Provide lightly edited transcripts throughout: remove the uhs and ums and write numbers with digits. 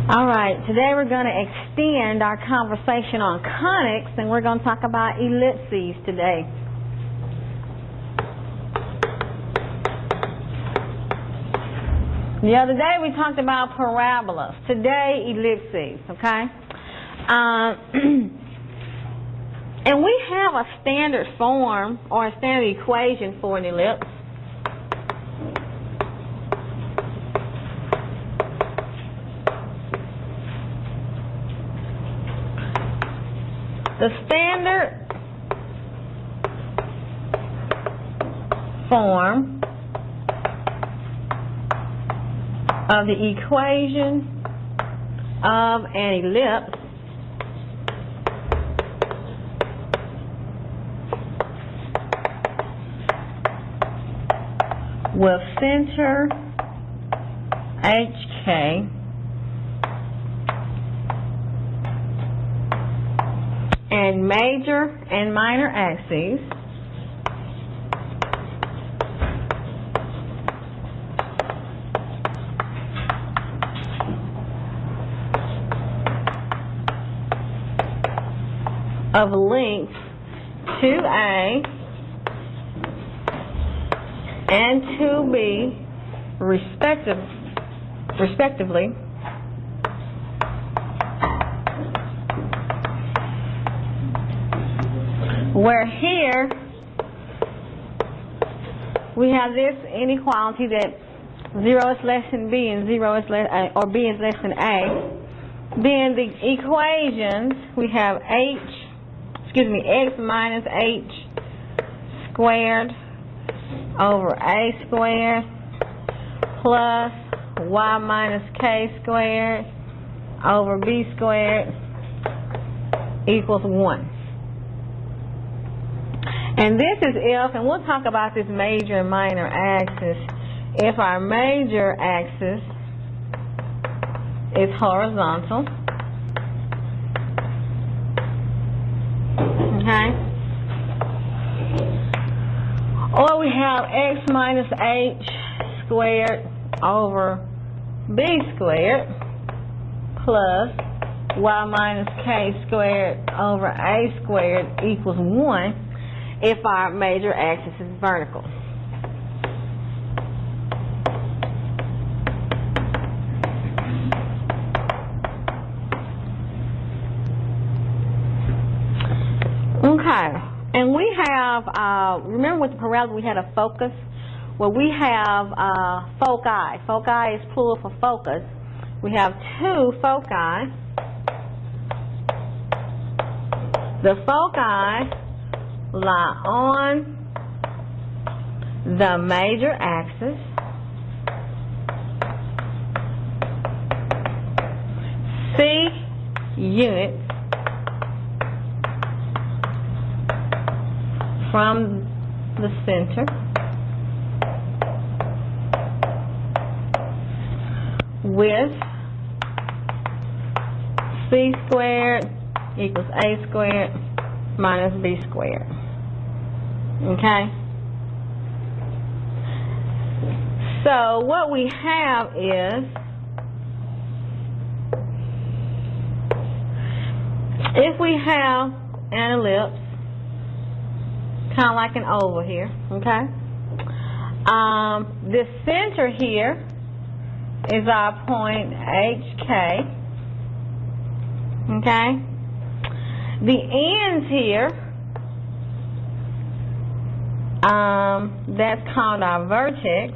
All right, today we're going to extend our conversation on conics, and we're going to talk about ellipses today. The other day we talked about parabolas. Today, ellipses, okay? And we have a standard form or a standard equation for an ellipse. The standard form of the equation of an ellipse with center HK and major and minor axes of length 2A and 2B respectively, where here we have this inequality that 0 is less than B and 0 is less, or B is less than A. Then the equations, we have x minus h squared over a squared plus y minus k squared over b squared equals 1. And this is if, and we'll talk about this major and minor axis, if our major axis is horizontal, okay, or we have x minus h squared over b squared plus y minus k squared over a squared equals 1 if our major axis is vertical. Okay, and we have, remember with the parabola we had a focus? Well, we have foci. Foci is plural for focus. We have two foci. The foci lie on the major axis C units from the center with C squared equals A squared minus B squared. Okay? So what we have is, if we have an ellipse, kind of like an oval here, okay? The center here is our point HK, okay? The ends here, that's called our vertex,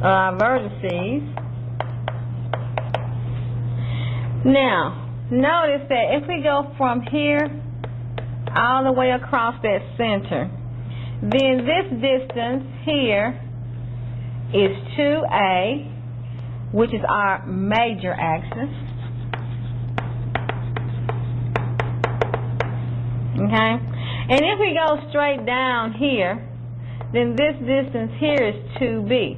vertices. Now, notice that if we go from here all the way across that center, then this distance here is 2A, which is our major axis. Okay? And if we go straight down here, then this distance here is 2B.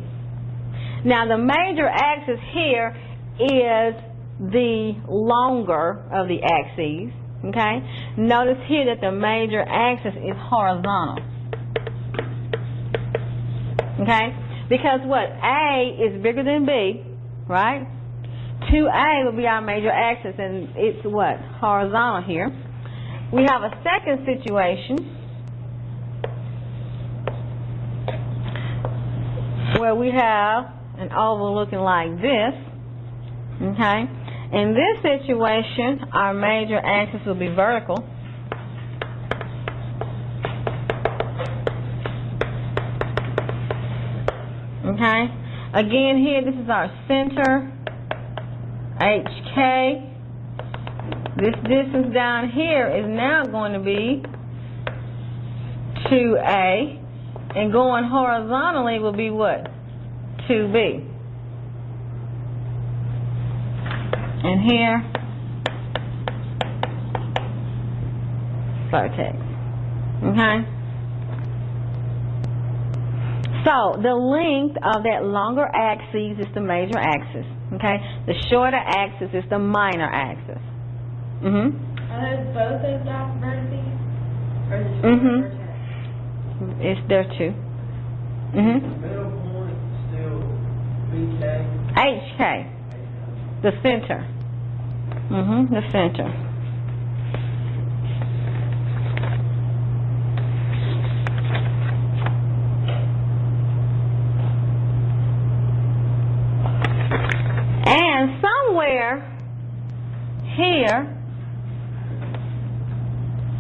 Now the major axis here is the longer of the axes. Okay? Notice here that the major axis is horizontal. Okay? Because what? A is bigger than B, right? 2A would be our major axis, and it's what? Horizontal here. We have a second situation where we have an oval looking like this, okay? In this situation, our major axis will be vertical. Okay? Again, here, this is our center, HK. This distance down here is now going to be 2A, and going horizontally will be what? 2B. And here, vertex. Okay? So, the length of that longer axis is the major axis. Okay? The shorter axis is the minor axis. Are those both those dots vertices? Or is it just It's there too. The middle point is still BK. HK. The center. The center. And somewhere here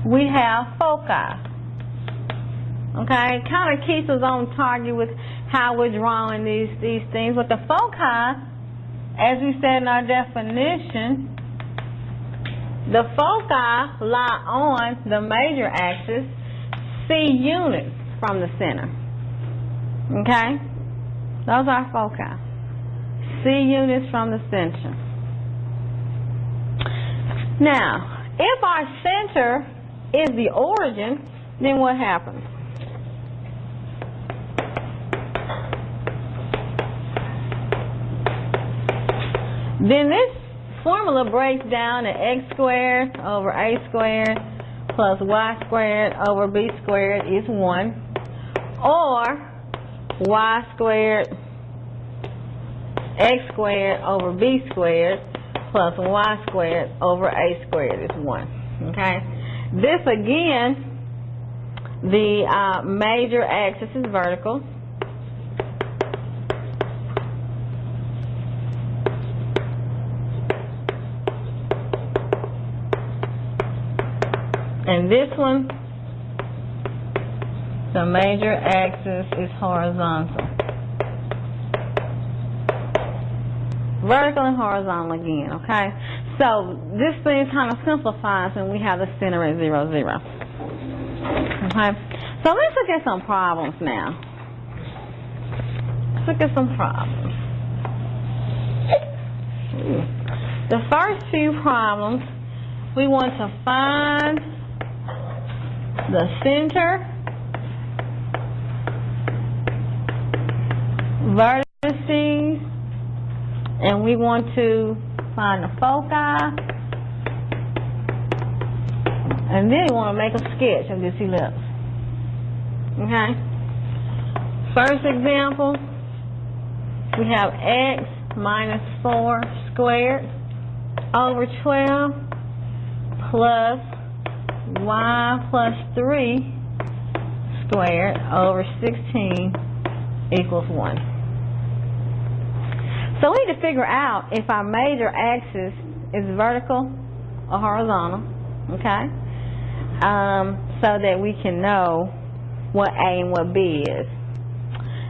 we have foci. Okay, it kind of keeps us on target with how we're drawing these things. But the foci, as we said in our definition, the foci lie on the major axis, C units from the center. Okay? Those are foci. C units from the center. Now, if our center is the origin, then what happens? Then this formula breaks down to x squared over a squared plus y squared over b squared is 1, or y squared x squared over b squared plus y squared over a squared is 1. Okay? This again, the major axis is vertical. And this one, the major axis is horizontal. Vertical and horizontal again, okay? So this thing kind of simplifies when we have the center at 0, 0. Okay? So let's look at some problems now. Let's look at some problems. The first few problems, we want to find the center, vertices, and we want to find the foci, and then we want to make a sketch of this ellipse. Okay? First example, we have x minus 4 squared over 12 plus y plus 3 squared over 16 equals 1. So we need to figure out if our major axis is vertical or horizontal, okay? So that we can know what A and what B is.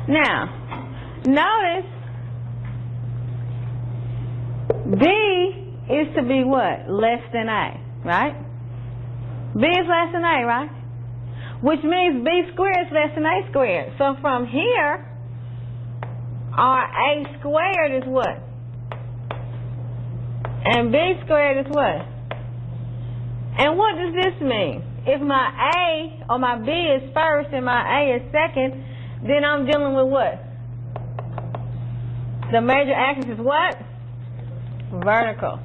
Now, notice B is to be what? Less than A, right? B is less than A, right? Which means B squared is less than A squared. So from here, our A squared is what? And B squared is what? And what does this mean? If my A or my B is first and my A is second, then I'm dealing with what? The major axis is what? Vertical.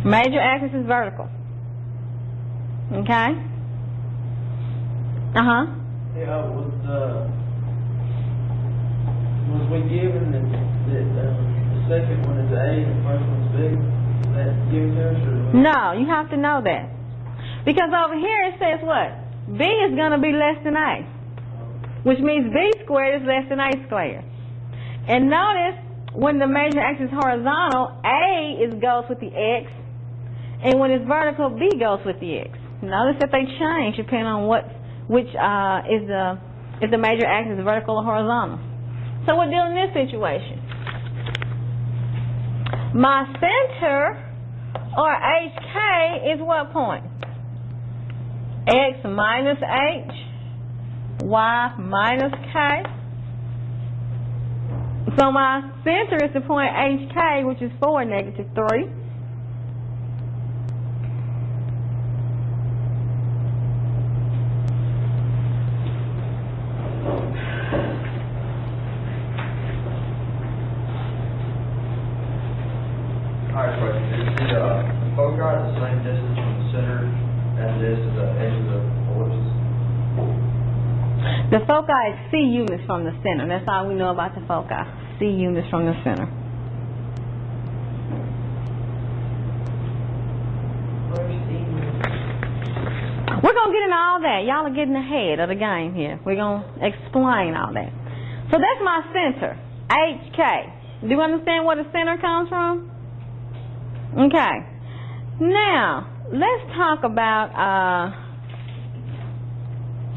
Major axis is vertical. Okay? Yeah, was we given that the second one is A and the first one's B? Is that given to us or? No, you have to know that. Because over here it says what? B is going to be less than A, which means B squared is less than A squared. And notice, when the major axis is horizontal, A goes with the X, and when it's vertical, B goes with the X. Notice that they change depending on which is the major axis, vertical or horizontal. So we're dealing in this situation. My center, or HK, is what point? X minus H, Y minus K. So my center is the point HK, which is 4, negative 3. Alright, question. Is the foci the same distance from the center as it is to the edge of the ellipses? The foci is C units from the center. That's all we know about the foci. C units from the center. We're going to get into all that. Y'all are getting ahead of the game here. We're going to explain all that. So that's my center, HK. Do you understand where the center comes from? Okay. Now, let's talk about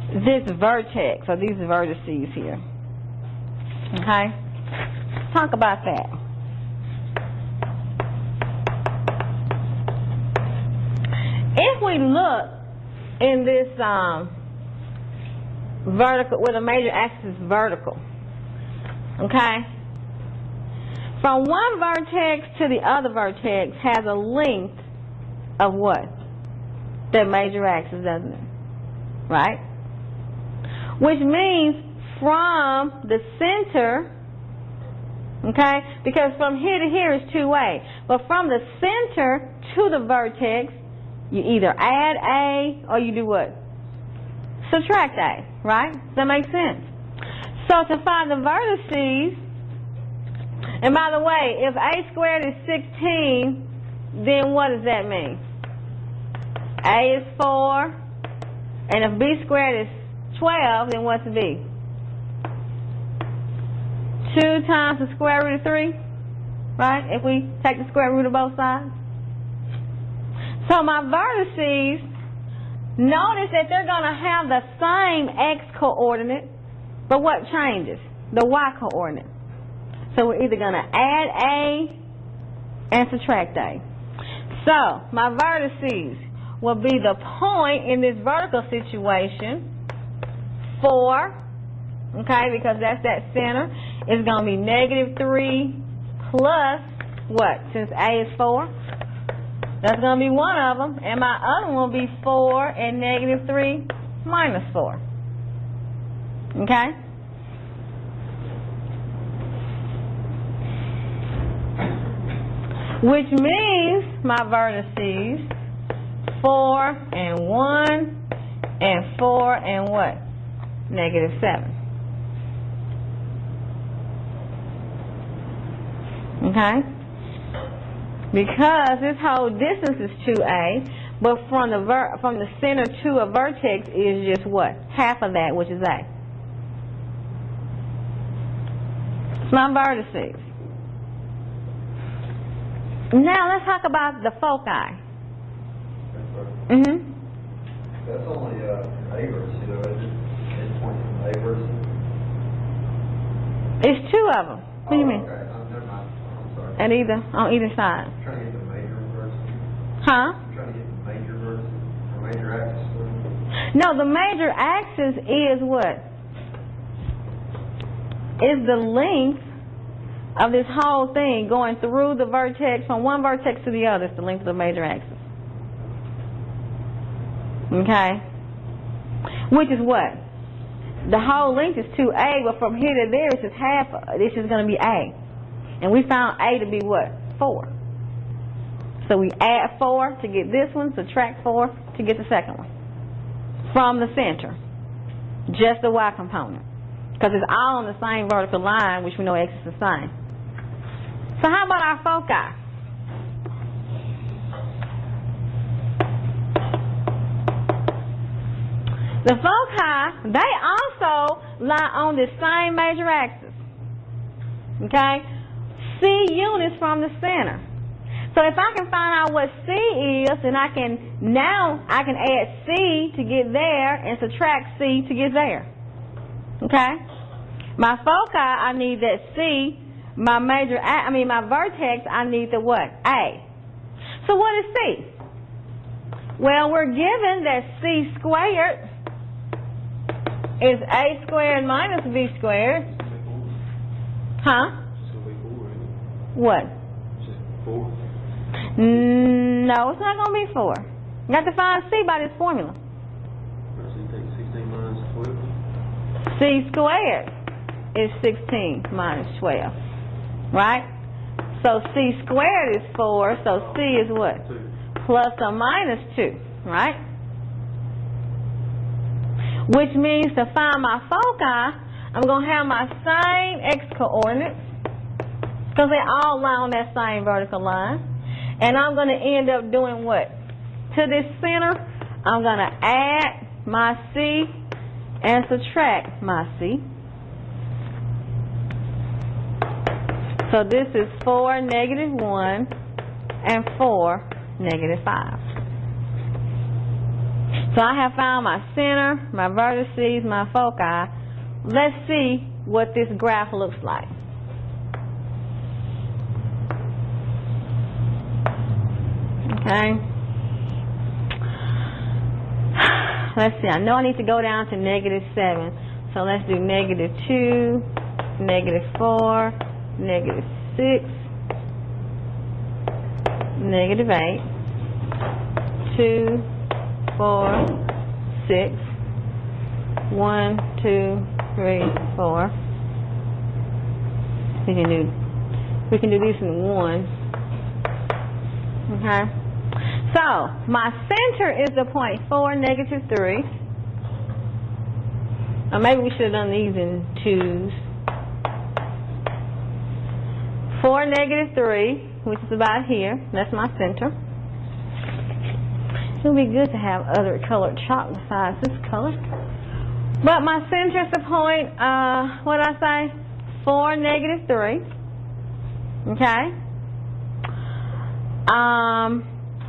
this vertex, or these vertices here. Okay? Talk about that. If we look in this vertical, where the major axis is vertical, okay? From one vertex to the other vertex has a length of what? That major axis, doesn't it? Right? Which means from the center, okay, because from here to here is 2A, but from the center to the vertex, you either add A or you do what? Subtract A, right? Does that make sense? So to find the vertices, and by the way, if A squared is 16, then what does that mean? A is 4, and if B squared is 12, then what's B? 2 times the square root of 3, right? If we take the square root of both sides. So my vertices, notice that they're going to have the same x coordinate, but what changes? The y coordinate. So we're either going to add A and subtract A. So my vertices will be the point in this vertical situation, 4, okay, because that's that center. It's going to be negative 3 plus what? Since A is 4, that's going to be one of them. And my other one will be 4 and negative 3 minus 4. Okay? Which means my vertices 4 and 1 and 4 and what? Negative 7. Okay? Because this whole distance is 2A, but from the center to a vertex is just what? Half of that, which is A. It's my vertices. Now let's talk about the foci. Mm-hmm. That's only A vertex, you know, it's pointing from A vertex. It's 2 of them. What do you mean? Okay, never mind. I'm sorry. On either side. I'm trying to get the major vertex. Huh? I'm trying to get the major vertex, or major axis. No, the major axis is what? Is the length of this whole thing going through the vertex, from one vertex to the other. It's the length of the major axis. Okay? Which is what? The whole length is 2A, but from here to there, it's just half. This is going to be A. And we found A to be what? 4. So we add 4 to get this one, subtract 4 to get the second one. From the center. just the y component. Because it's all on the same vertical line, which we know x is the same. So how about our foci? The foci, they also lie on the same major axis. Okay? C units from the center. So if I can find out what C is, then I can add C to get there and subtract C to get there. Okay? My foci, I need that C. My vertex, I need the what? A. So what is C? Well, we're given that C squared is A squared minus B squared. Huh? What? No, it's not going to be 4. You got to find C by this formula. C squared is 16 minus 12. Right? So C squared is 4, so C is what? 2. Plus or minus 2. Right? Which means to find my foci, I'm going to have my same x-coordinates, because they all lie on that same vertical line. And I'm going to end up doing what? To this center, I'm going to add my C and subtract my C. So this is 4, negative 1, and 4, negative 5. So I have found my center, my vertices, my foci. Let's see what this graph looks like. Okay. Let's see. I know I need to go down to negative 7. So let's do negative 2, negative 4, negative 6, negative 8, 2, 4, 6, 1, 2, 3, 4. We can do these in 1. Okay. So my center is the point 4, negative 3. Or maybe we should have done these in 2s. 4, negative 3, which is about here. That's my center. It would be good to have other colored chalk besides this color. But my center is the point, what did I say? 4, negative 3. Okay.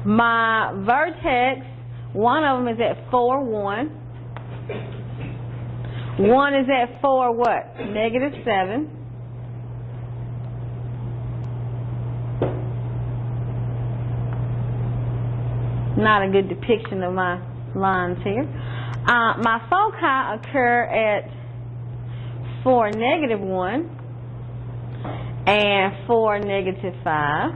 My vertex, one of them is at 4, 1. One is at 4, what? Negative 7. Not a good depiction of my lines here. My foci occur at 4, negative 1 and 4, negative 5.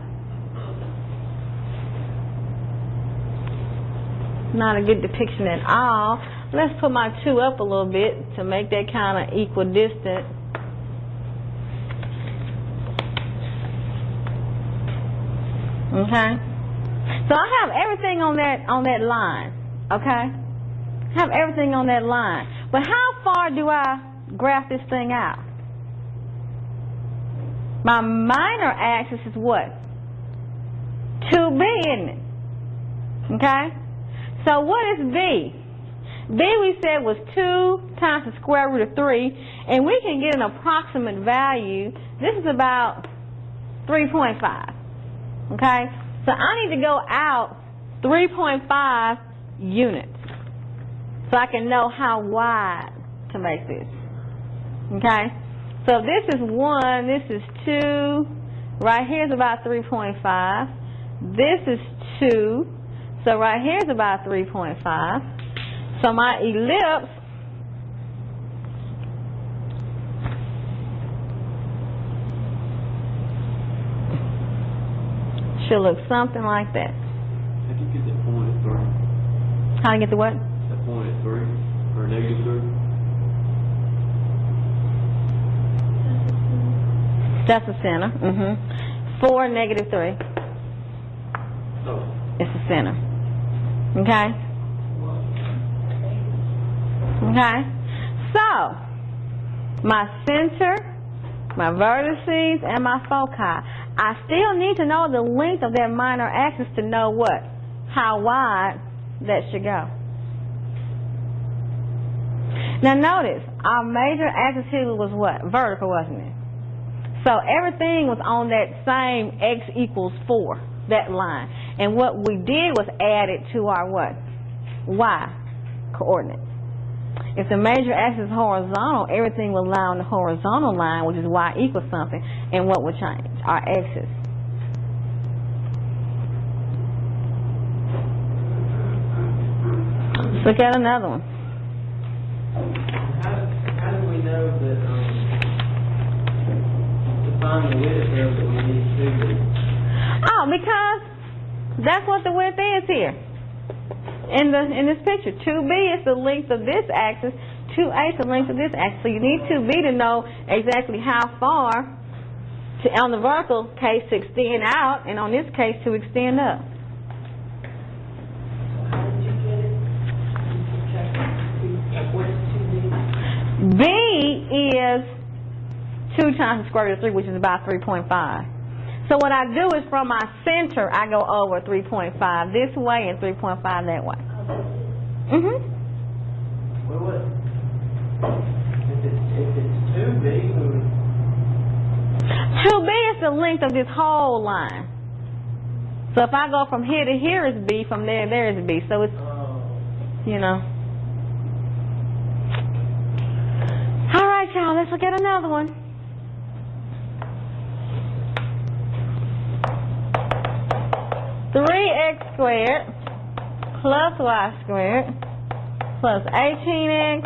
Not a good depiction at all. Let's put my 2 up a little bit to make that kind of equidistant. Okay. So I have everything on that line. Okay. I have everything on that line. But how far do I graph this thing out? My minor axis is what? 2b, isn't it? Okay. So what is b? B we said was 2 times the square root of 3, and we can get an approximate value. This is about 3.5. Okay? So I need to go out 3.5 units so I can know how wide to make this. Okay? So this is 1, this is 2, right here is about 3.5. This is 2. So right here is about 3.5. So my ellipse should look something like that. How do you get that point at 3? How to get the what? That point at 3, or negative 3? That's the center. 4, negative 3. Oh. It's the center. Okay? Okay? So, my center, my vertices, and my foci. I still need to know the length of that minor axis to know what? How wide that should go. Now notice, our major axis here was what? Vertical, wasn't it? So everything was on that same x equals 4, that line. And what we did was add it to our what? Y coordinates. If the major axis is horizontal, everything will lie on the horizontal line, which is y equals something. And what would change? Our axis. Let's look at another one. How do we know that, to find the width there that we need 2b? Oh, because that's what the width is here. In this picture, 2b is the length of this axis, 2a is the length of this axis. So you need 2b to know exactly how far, on the vertical case, to extend out, and on this case, to extend up. How did you get it? You subtracted 2, what is 2b? B is 2 times the square root of 3, which is about 3.5. So what I do is from my center, I go over 3.5 this way and 3.5 that way. Well, what? If it's 2b, 2b is the length of this whole line. So if I go from here to here is B, from there to there is B. So it's, you know. All right, y'all, let's look at another one. (3x squared plus y squared plus 18x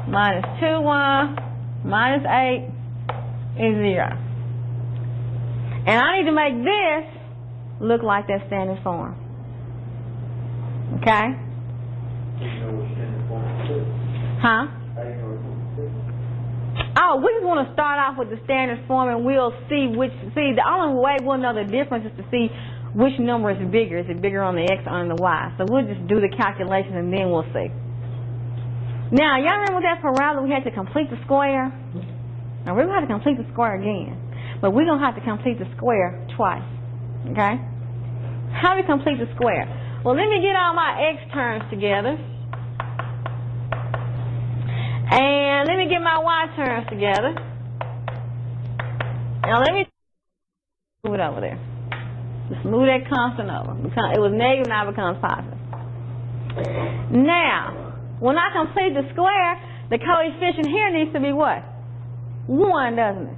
minus 2y minus 8 is 0. And I need to make this look like that standard form. Okay? Huh? Oh, we just want to start off with the standard form, and we'll see the only way we'll know the difference is to see which number is bigger. Is it bigger on the x or on the y? So we'll just do the calculation and then we'll see. Now, y'all remember that parabola we had to complete the square? Now, we're going to have to complete the square again. But we're going to have to complete the square twice. Okay? How do we complete the square? Well, let me get all my x terms together. And let me get my y terms together. Now, let me move it over there. Just move that constant over. It was negative, now it becomes positive. Now, when I complete the square, the coefficient here needs to be what? 1, doesn't it?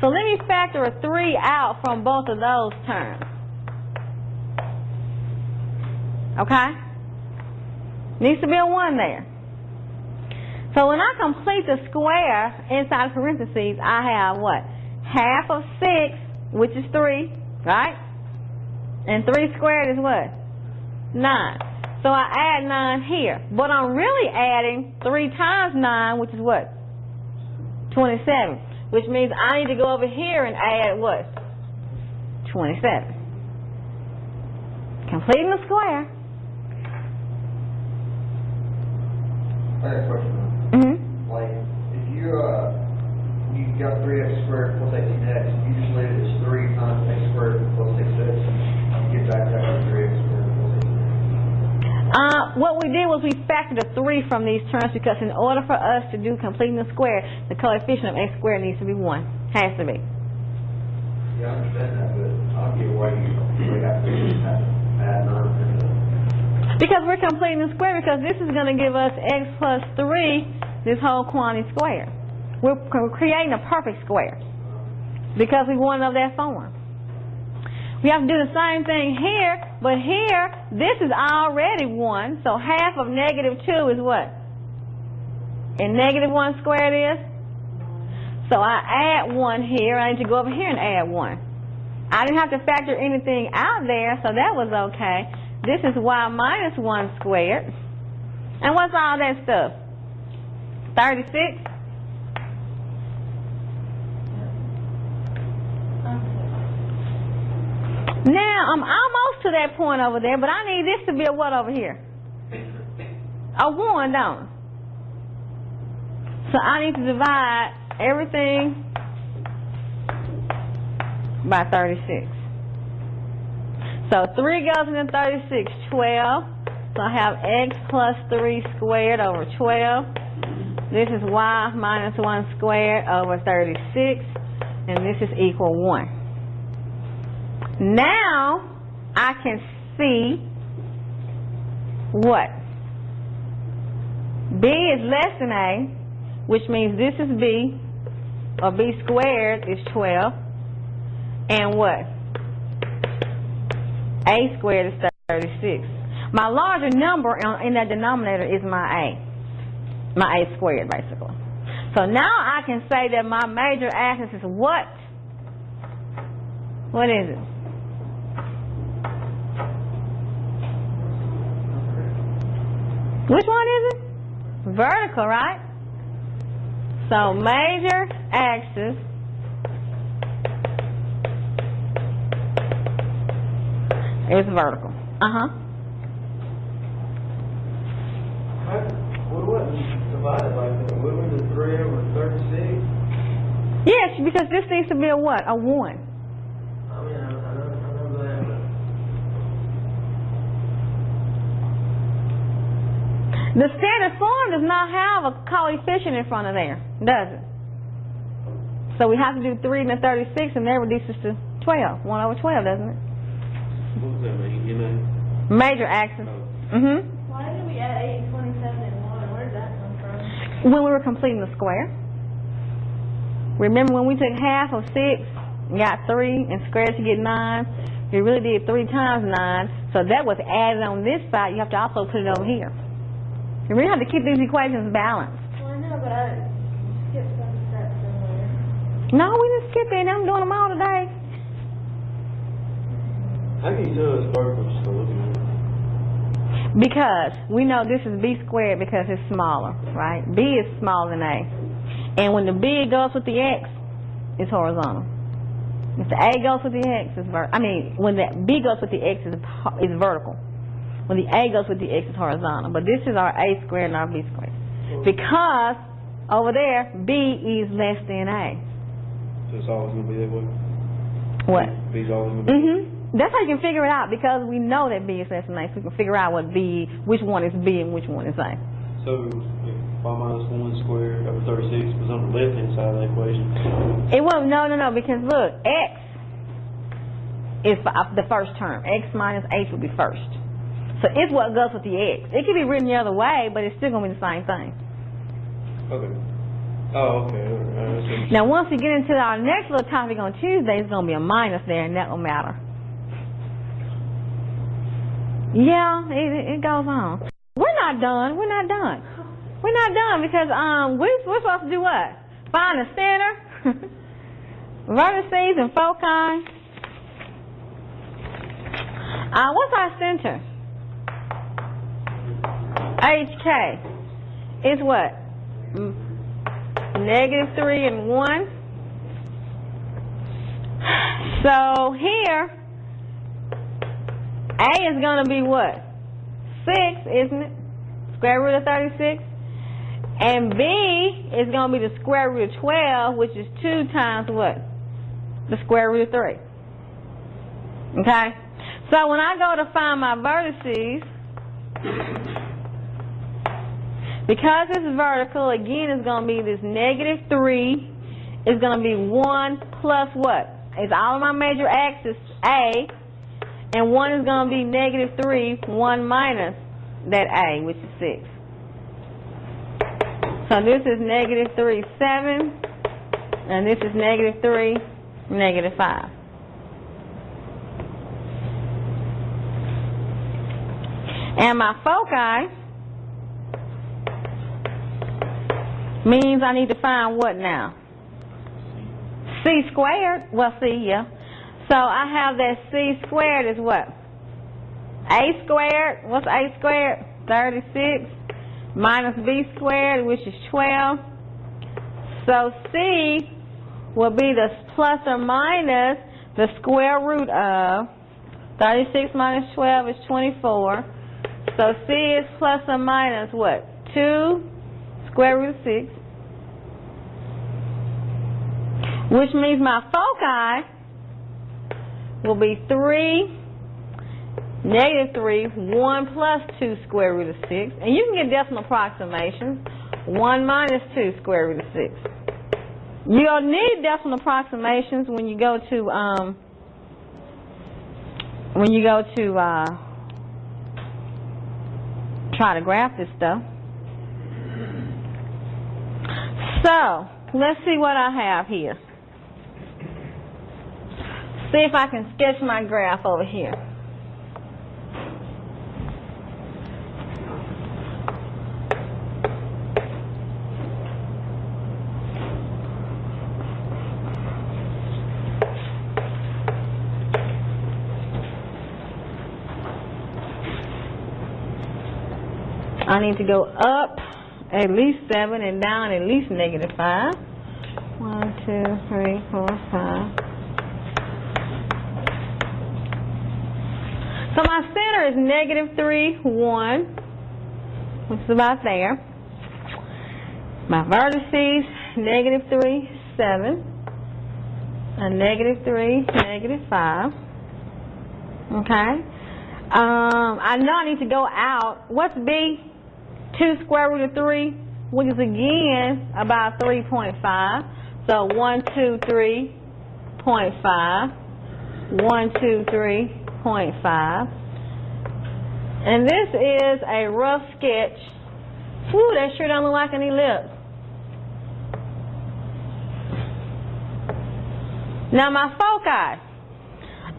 So let me factor a 3 out from both of those terms. Okay? Needs to be a 1 there. So when I complete the square inside parentheses, I have what? Half of 6, which is 3, right? And 3 squared is what? 9. So I add 9 here. But I'm really adding 3 times 9, which is what? 27. Which means I need to go over here and add what? 27. Completing the square. I have a question. Like, if you got 3x squared plus 18x, you just leave it as 3 times x squared plus 6x. Get back to 3x squared plus 18x. What we did was we factored a 3 from these terms because in order for us to do completing the square, the coefficient of x squared needs to be 1. Has to be. Yeah, I understand that, but I'll get why you have to add 9. Because we're completing the square, because this is going to give us x plus 3, this whole quantity squared. We're creating a perfect square because we want to know that form. We have to do the same thing here, but here, this is already 1, so half of negative 2 is what? And negative 1 squared is? So I add 1 here, I need to go over here and add 1. I didn't have to factor anything out there, so that was okay. This is y minus 1 squared. And what's all that stuff? 36? Now, I'm almost to that point over there, but I need this to be a what over here? A 1, don't I? So I need to divide everything by 36. So 3 goes into 36, 12. So I have x plus 3 squared over 12. This is y minus 1 squared over 36. And this is equal 1. Now I can see what? B is less than A, which means this is B, or B squared is 12. And what? A squared is 36. My larger number in that denominator is my A squared, basically. So now I can say that my major axis is what? What is it? Which one is it? Vertical, right? So major axis is vertical. We wasn't divided like that. We were the 3 over 36. Yes, because this needs to be a what? A 1. I mean, I know that, but The standard form does not have a coefficient in front of there, does it? So we have to do 3 and the 36, and that reduces to 12. 1 over 12, doesn't it? What does that mean? You know? Major axis. Why did we add 8 and 27 and 1? Where did that come from? When we were completing the square. Remember when we took half of 6 and got 3 and squared to get 9? We really did 3 times 9. So that was added on this side. You have to also put it over here. You really have to keep these equations balanced. Well, I know, but I skipped some steps somewhere. No, we didn't skip any. I'm doing them all today. How can you tell it's vertical just by looking at it? Because we know this is B squared because it's smaller, right? B is smaller than A. And when the B goes with the X, it's horizontal. If the A goes with the X, it's vertical. When the B goes with the X, it's vertical. When the A goes with the X, it's horizontal. But this is our A squared and our B squared. Because over there, B is less than A. So it's always going to be that way? What? B's always going to be That's how you can figure it out, because we know that B is less than A, so we can figure out which one is B and which one is A. So, if y minus 1 squared over 36 was on the left-hand side of the equation. It won't, no, because look, X is the first term. X minus H will be first. So it's what goes with the X. It could be written the other way, but it's still going to be the same thing. Okay. Oh, okay. All right. Now, once we get into our next little topic on Tuesday, it's going to be a minus there, and that will matter. Yeah, it goes on. We're not done. We're not done because we're supposed to do what? Find the center, vertices, and foci. What's our center? HK is what? -3 and 1. So here, A is going to be what? 6, isn't it? Square root of 36. And B is going to be the square root of 12, which is 2 times what? The square root of 3. Okay? So when I go to find my vertices, because this is vertical, again, it's going to be this -3. It's going to be 1 plus what? It's all of my major axis, A. And 1 is going to be -3, 1 minus that A, which is 6. So this is -3, 7. And this is -3, -5. And my foci means I need to find what now? C squared. Well, C, yeah. So I have that C squared is what? A squared. What's A squared? 36 minus B squared, which is 12. So C will be the plus or minus the square root of 36 minus 12 is 24. So C is plus or minus what? 2 square root of 6 which means my foci will be 3, -3, 1 plus 2 square root of 6. And you can get decimal approximations. 1 minus 2 square root of 6. You'll need decimal approximations when you go to try to graph this stuff. So let's see what I have here. See if I can sketch my graph over here. I need to go up at least 7 and down at least -5. 1, 2, 3, 4, 5. So my center is -3, 1, which is about there. My vertices, -3, 7, a -3, -5. Okay. I know I need to go out. What's B? 2 square root of 3, which is again about 3.5. So 1, 2, 3.5. 1, 2, 3.5. And this is a rough sketch. Whew, that sure don't look like an ellipse. Now my foci.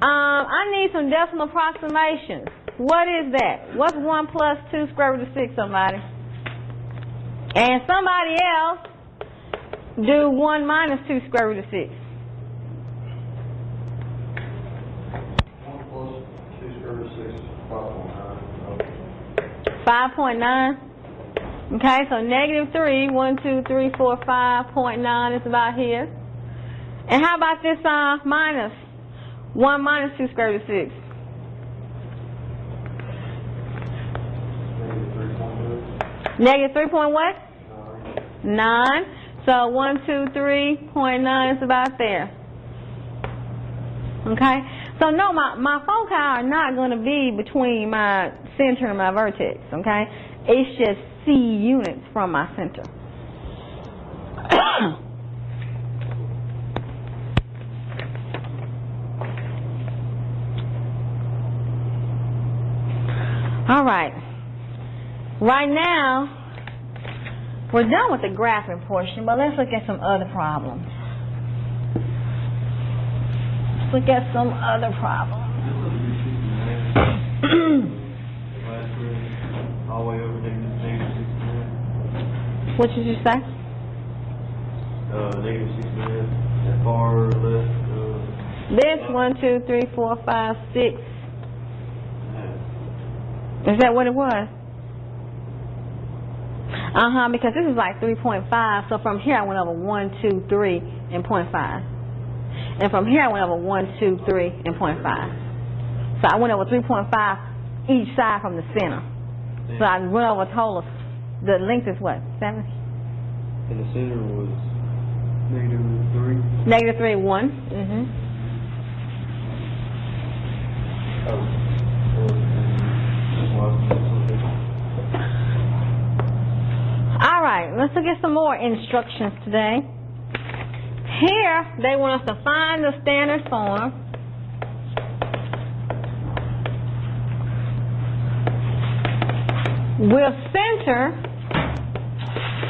I need some decimal approximations. What is that? What's 1 plus 2 square root of 6, somebody? And somebody else do 1 minus 2 square root of 6. 1 plus 2 square root of 6 is 5.9. 5.9? Okay, so -3, 1, 2, 3, 4, 5.9 is about here. And how about this minus? 1 minus 2 square root of 6. -3 point what? 9. So 1, 2, 3.9 is about there. Okay? So no, my foci are not going to be between my center and my vertex. Okay? It's just C units from my center. All right. Right now, we're done with the graphing portion, but let's look at some other problems. Let's look at some other problems. All the way over -69. What did you say? -69. That far left. This 1, 2, 3, 4, 5, 6. Is that what it was? Because this is like 3.5. So from here I went over 1, 2, 3, and 0.5. And from here I went over 1, 2, 3, and 0.5. So I went over 3.5 each side from the center. So I went over a total of, the length is what, 7? And the center was -3. -3, 1. All right, let's look at some more instructions today. Here, they want us to find the standard form with center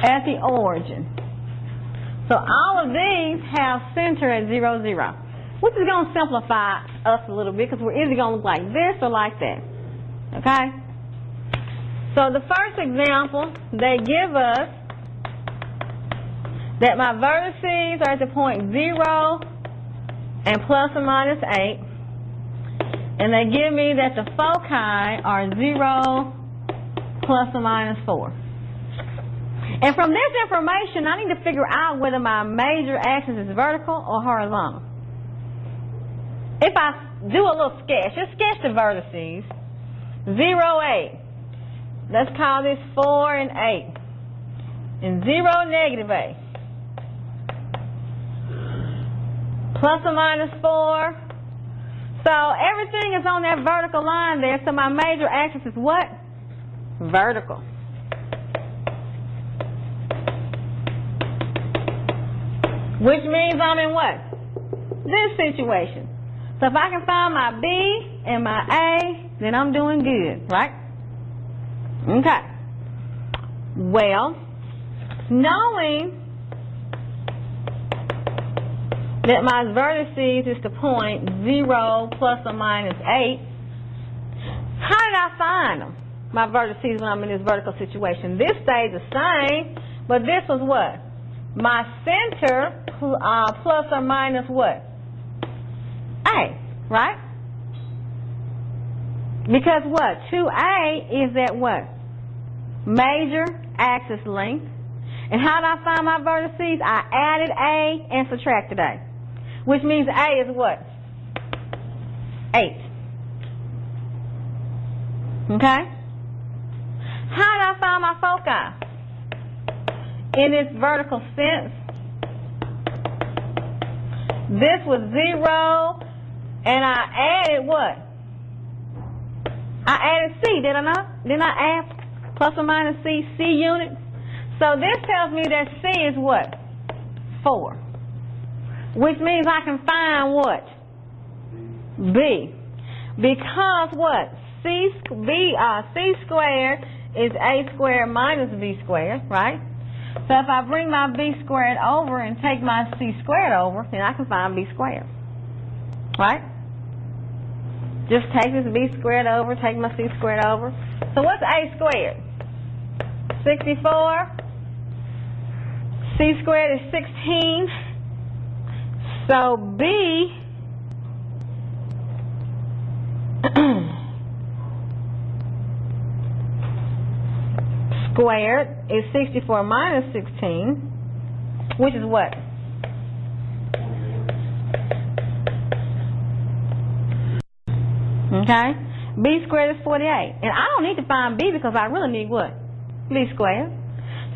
at the origin. So all of these have center at 0, 0, which is going to simplify us a little bit because we're either going to look like this or like that. Okay? So the first example, they give us that my vertices are at the point 0 and plus or minus 8. And they give me that the foci are 0 plus or minus 4. And from this information, I need to figure out whether my major axis is vertical or horizontal. If I do a little sketch, just sketch the vertices. 0, 8. Let's call this 4 and 8. And 0, -8. plus or minus 4. So everything is on that vertical line there, so my major axis is what? Vertical. Which means I'm in what? This situation. So if I can find my B and my A, then I'm doing good, right? Okay. Well, knowing that my vertices is the point 0 plus or minus 8, how did I find them? My vertices when I'm in this vertical situation. This stayed the same, but this was what? My center plus or minus what? A, right? Because what? 2A is that what? Major axis length. And how did I find my vertices? I added A and subtracted A. Which means A is what? 8. Okay? How did I find my foci? In its vertical sense, this was 0, and I added what? I added C, did I not? Didn't I add plus or minus C units? So this tells me that C is what? 4. Which means I can find what? B. Because what? C squared is A squared minus B squared, right? So if I bring my B squared over and take my C squared over, then I can find B squared, right? Just take this B squared over, take my C squared over. So what's A squared? 64. C squared is 16. So B squared is 64 minus 16, which is what? Okay? B squared is 48. And I don't need to find B because I really need what? B squared.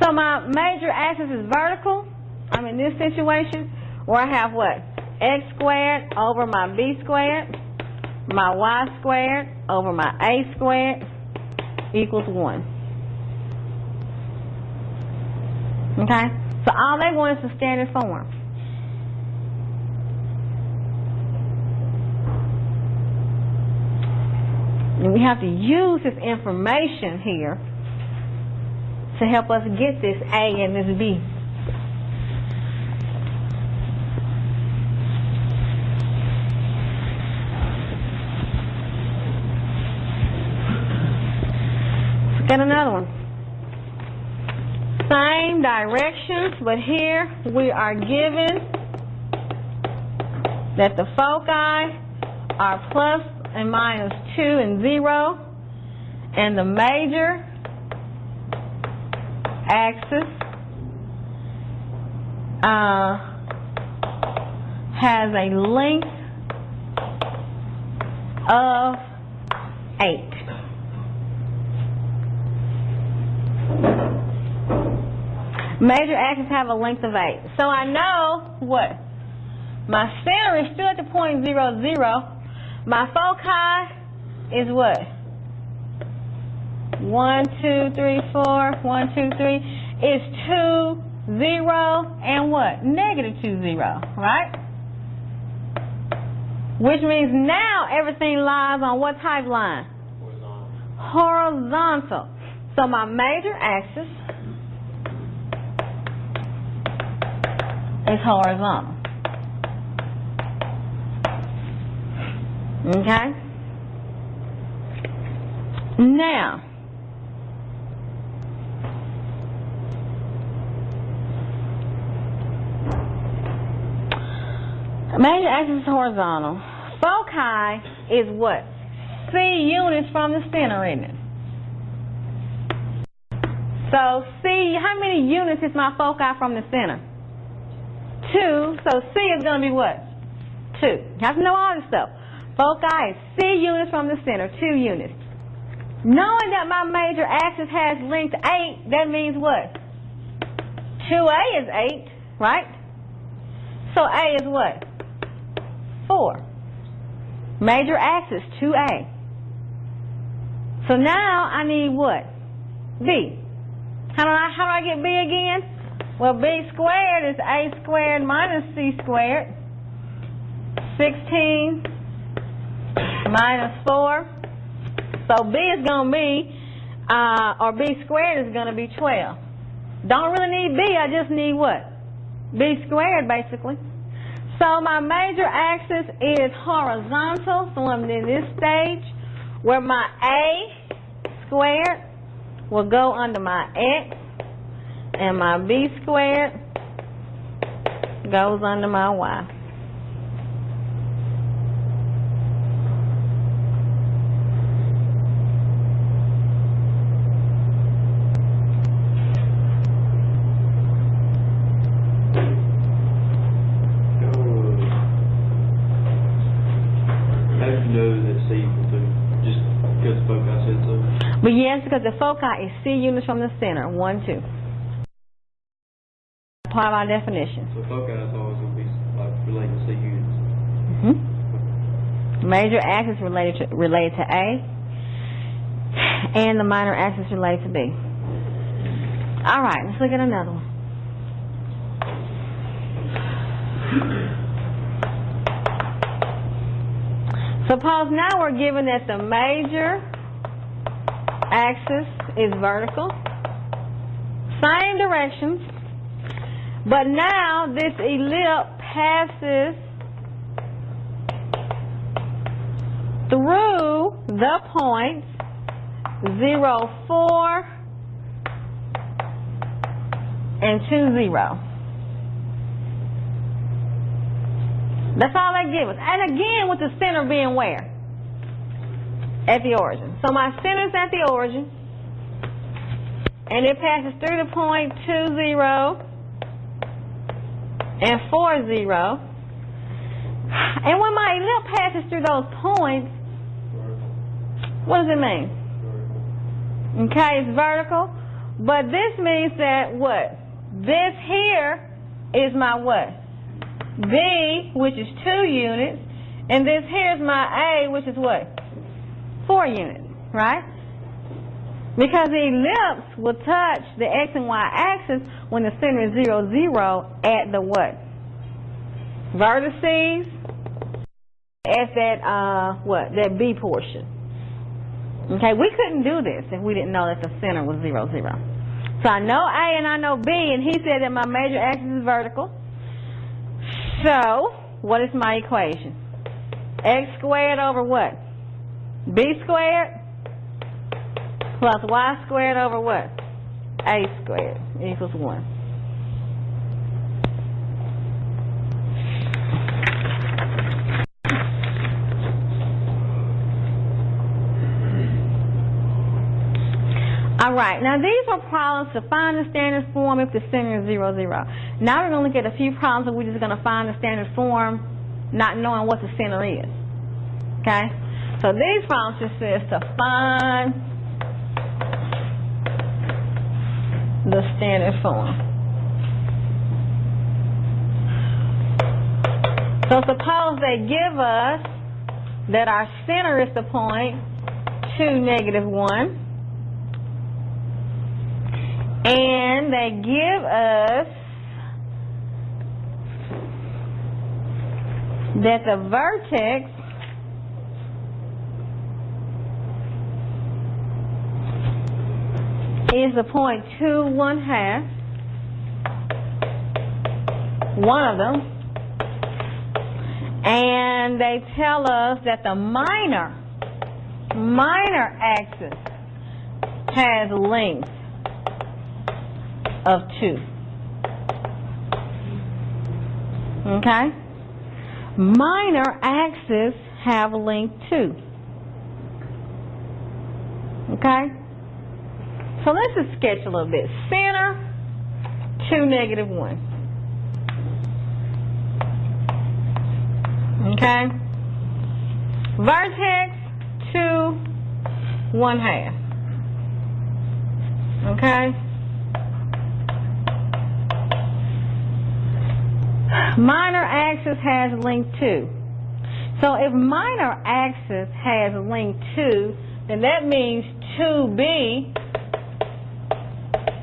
So my major axis is vertical. I'm in this situation where I have what? X squared over my B squared, my Y squared over my A squared equals 1. Okay? So all they want is the standard form. And we have to use this information here to help us get this A and this B. Let's get another one. Same directions, but here we are given that the foci are plus and minus 2 and 0, and the major axis has a length of 8. Major axes have a length of 8. So I know what? My center is still at the point 0, 0. My foci is what? 1, 2, 3, 4. 1, 2, 3. Is 2, 0, and what? Negative 2, 0, right? Which means now everything lies on what type line? Horizontal. So my major axis is horizontal. Okay? Now, major axis is horizontal. Foci is what? C units from the center, isn't it? So C, how many units is my foci from the center? 2. So C is going to be what? 2. You have to know all this stuff. Foci is C units from the center, 2 units. Knowing that my major axis has length 8, that means what? 2A is 8, right? So A is what? 4. Major axis, 2A. So now I need what? B. How do I get B again? Well, B squared is A squared minus C squared. 16 minus 4. So B is going to be, or B squared is going to be 12. Don't really need B, I just need what? B squared, basically. So my major axis is horizontal, so I'm in this stage where my A squared will go under my X, and my B squared goes under my Y. But yes, because the foci is C units from the center. 1, 2. Part of our definition. So foci is always going to be like related to C units. Major axis related to A, and the minor axis related to B. All right, let's look at another one. Suppose now we're given that the major axis is vertical, same directions, but now this ellipse passes through the points 0, 4, and 2, 0. That's all they give us. And again, with the center being where? At the origin. So my center is at the origin, and it passes through the point 2, 0, and 4, 0. And when my ellipse passes through those points, what does it mean? Okay, it's vertical, but this means that what? This here is my what? B, which is 2 units, and this here is my A, which is what? 4 units, right? Because the ellipse will touch the X and Y axis when the center is 0, 0 at the what? Vertices at that, that B portion. Okay, we couldn't do this if we didn't know that the center was 0, 0. So I know A and I know B, and he said that my major axis is vertical. So, what is my equation? X squared over what? B squared plus Y squared over what? A squared equals 1. All right, now these are problems to find the standard form if the center is 0, 0. Now we're going to look at a few problems where we're just going to find the standard form not knowing what the center is. Okay? So these problems just says to find the standard form. So suppose they give us that our center is the point 2, -1. And they give us that the vertex is the point 2, 1/2, one of them, and they tell us that the minor axis has length of 2. Okay? Minor axis have length 2. Okay? So let's just sketch a little bit. Center, 2, -1. Okay? Vertex, 2, 1/2. Okay? Minor axis has length 2. So if minor axis has length 2, then that means 2b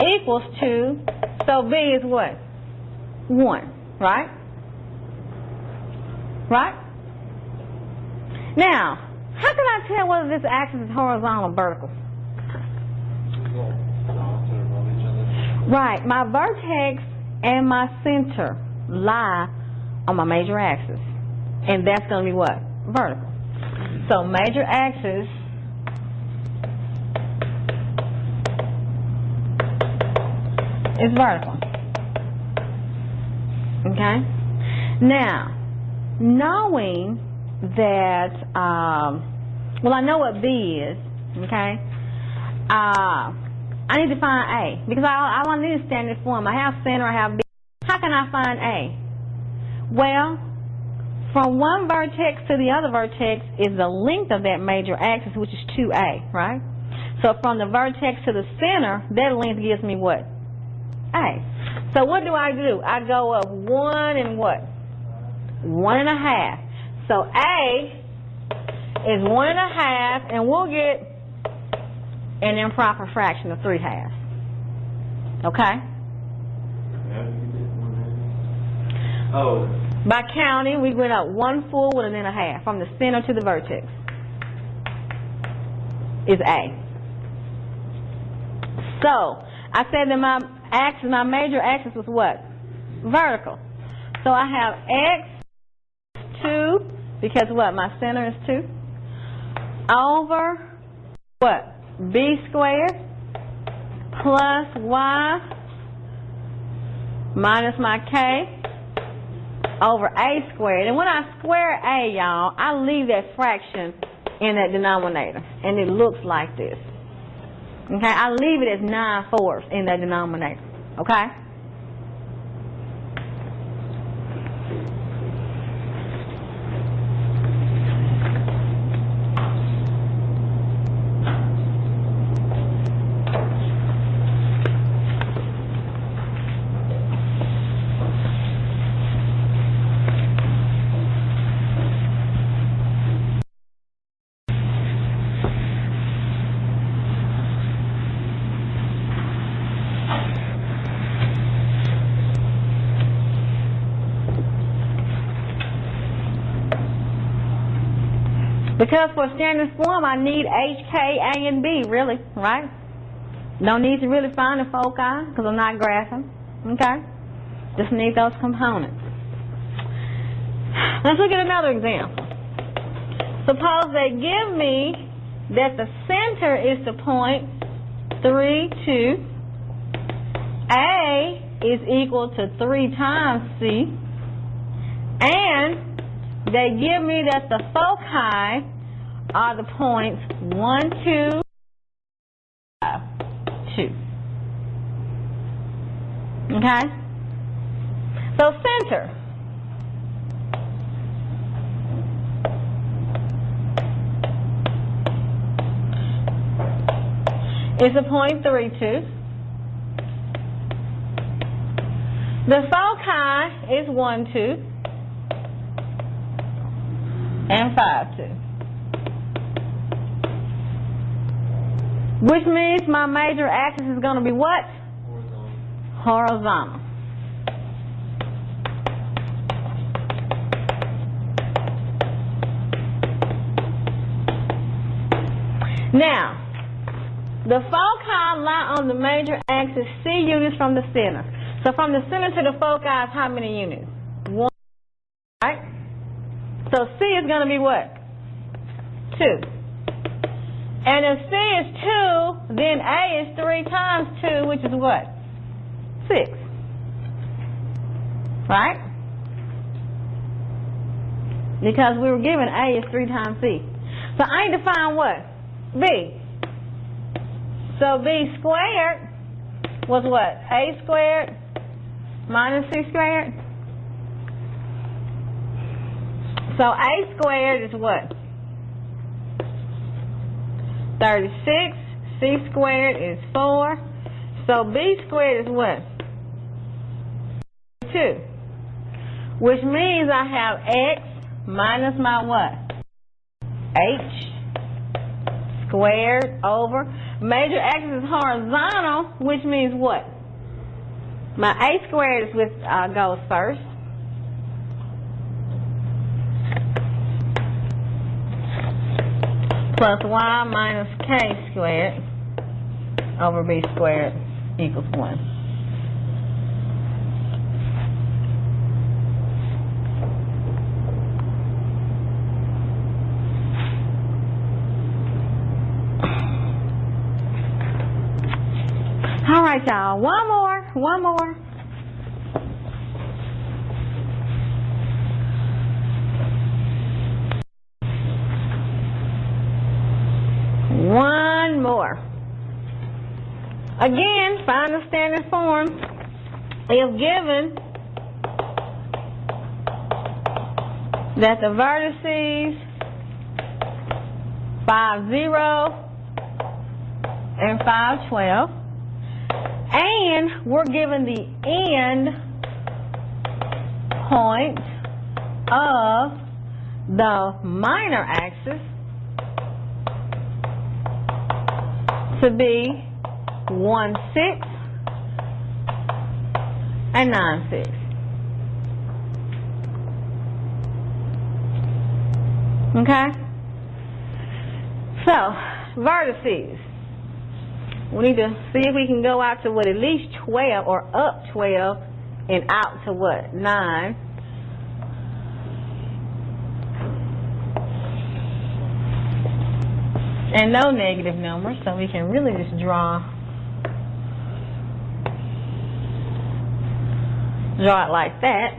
equals 2, so b is what? 1, right? Right? Now, how can I tell whether this axis is horizontal or vertical? Right, my vertex and my center lie on my major axis. And that's going to be what? Vertical. So major axis is vertical. Okay? Now, knowing that, well, I know what B is, okay? I need to find A, because I don't need a standard form. I have center, I have B. How can I find A? Well, from one vertex to the other vertex is the length of that major axis, which is 2A, right? So from the vertex to the center, that length gives me what? A. So what do? I go up 1 and what? 1.5. So A is 1.5, and we'll get an improper fraction of 3/2. Okay? Oh. By counting, we went up 1 full with 1.5 from the center to the vertex. Is A. So I said that my major axis was what? Vertical. So I have x 2, because what? My center is 2, over what? B squared plus y minus my k over a squared. And when I square a, y'all, I leave that fraction in that denominator, and it looks like this. Okay, I leave it as 9/4 in that denominator. Okay? Because for standard form, I need H, K, A, and B, really, right? No need to really find the foci, because I'm not graphing, okay? Just need those components. Let's look at another example. Suppose they give me that the center is the point 3, 2. A is equal to 3 times C. And they give me that the foci are the points 1, 2, 5, 2. Okay? So center. Is a point 3, 2. The foci is 1, 2. And 5, 2. Which means my major axis is going to be what? Horizontal. Now, the foci lie on the major axis C units from the center. So from the center to the foci is how many units? 1, right? So C is going to be what? 2. And if C is 2, then A is 3 times 2, which is what? 6. Right? Because we were given A is 3 times C. So I need to find what? B. So B squared was what? A squared minus C squared. So A squared is what? 36. C squared is 4. So B squared is what? 2. Which means I have X minus my what? H squared over. Major axis is horizontal, which means what? My A squared is with goes first. Plus y minus k squared over b squared equals 1. All right, y'all. One more. One more. Again, find the standard form. If given that the vertices 5, 0 and 5, 12, and we're given the end point of the minor axis to be 1, 6 and 9, 6. Okay? So, vertices. We need to see if we can go out to what, at least 12 or up 12 and out to what, 9. And no negative numbers, so we can really just draw it like that.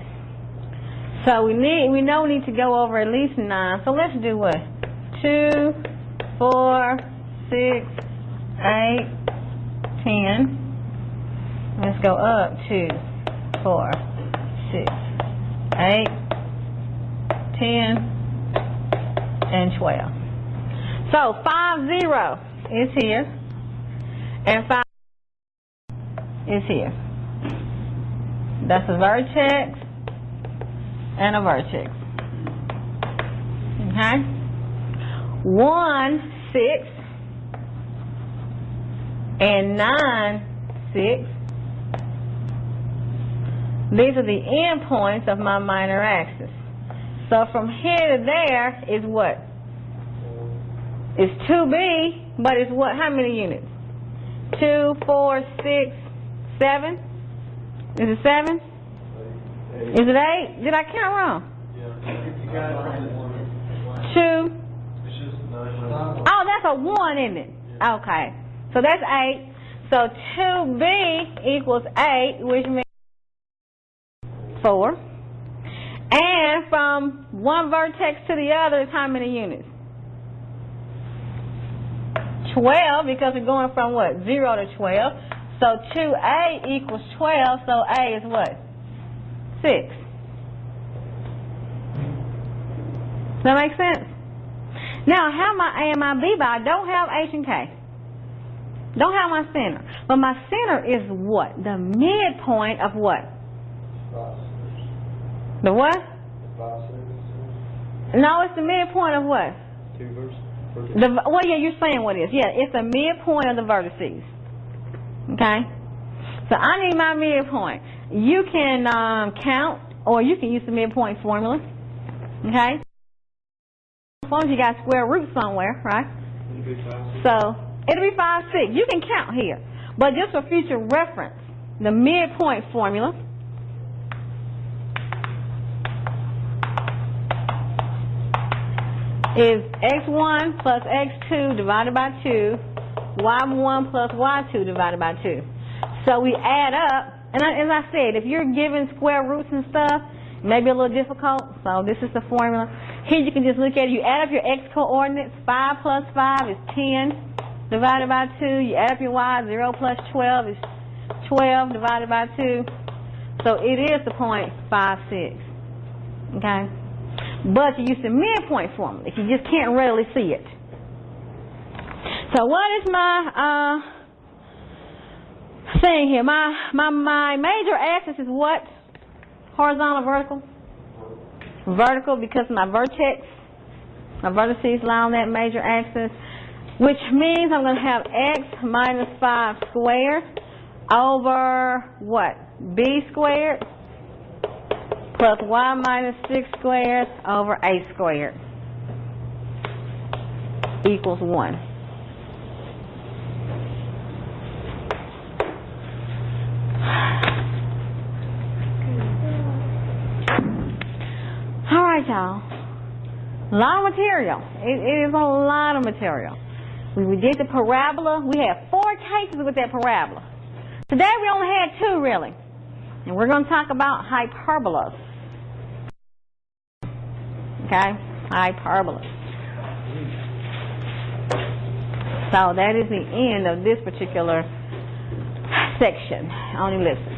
So we know we need to go over at least 9. So let's do what? 2, 4, 6, 8, 10. Let's go up 2, 4, 6, 8, 10, and 12. So 5, 0 is here, and 5 is here. That's a vertex and a vertex. Okay? 1, 6 and 9, 6. These are the endpoints of my minor axis. So from here to there is what? It's 2b, but it's what? How many units? 2, 4, 6, 7? Is it 7? Is it 8? Did I count wrong? You got it from the 2. It's just 9. Oh, that's a 1, isn't it? Okay. So that's 8. So 2b equals 8, which means 4. And from one vertex to the other is how many units? 12, because we're going from what? 0 to 12. So 2a equals 12, so a is what? 6. Does that make sense? Now, I have my A and my B, but I don't have H and K. Don't have my center. But my center is what? The midpoint of what? The what? No, it's the midpoint of what? 2 verses. Well, yeah, you're saying what it is. Yeah, it's the midpoint of the vertices. Okay? So I need my midpoint. You can count, or you can use the midpoint formula. Okay? As long as you got square root somewhere, right? So it'll be 5, 6. You can count here. But just for future reference, the midpoint formula is x1 plus x2 divided by 2, y1 plus y2 divided by 2. So we add up, and as I said, if you're given square roots and stuff, it may be a little difficult, so this is the formula. Here you can just look at it. You add up your x coordinates. 5 plus 5 is 10 divided by 2. You add up your y. 0 plus 12 is 12 divided by 2. So it is the point 5, 6. Okay? But you use the midpoint formula if you just can't readily see it. So what is my thing here? My major axis is what? Horizontal, vertical? vertical because my vertex, my vertices lie on that major axis, which means I'm going to have x minus 5 squared over what? B squared plus y minus 6 squared over a squared equals 1. All right, y'all. A lot of material. It is a lot of material. We did the parabola. We had 4 cases with that parabola. Today we only had 2 really. And we're going to talk about hyperbolas. Okay? Hyperbolas. So that is the end of this particular section on ellipses.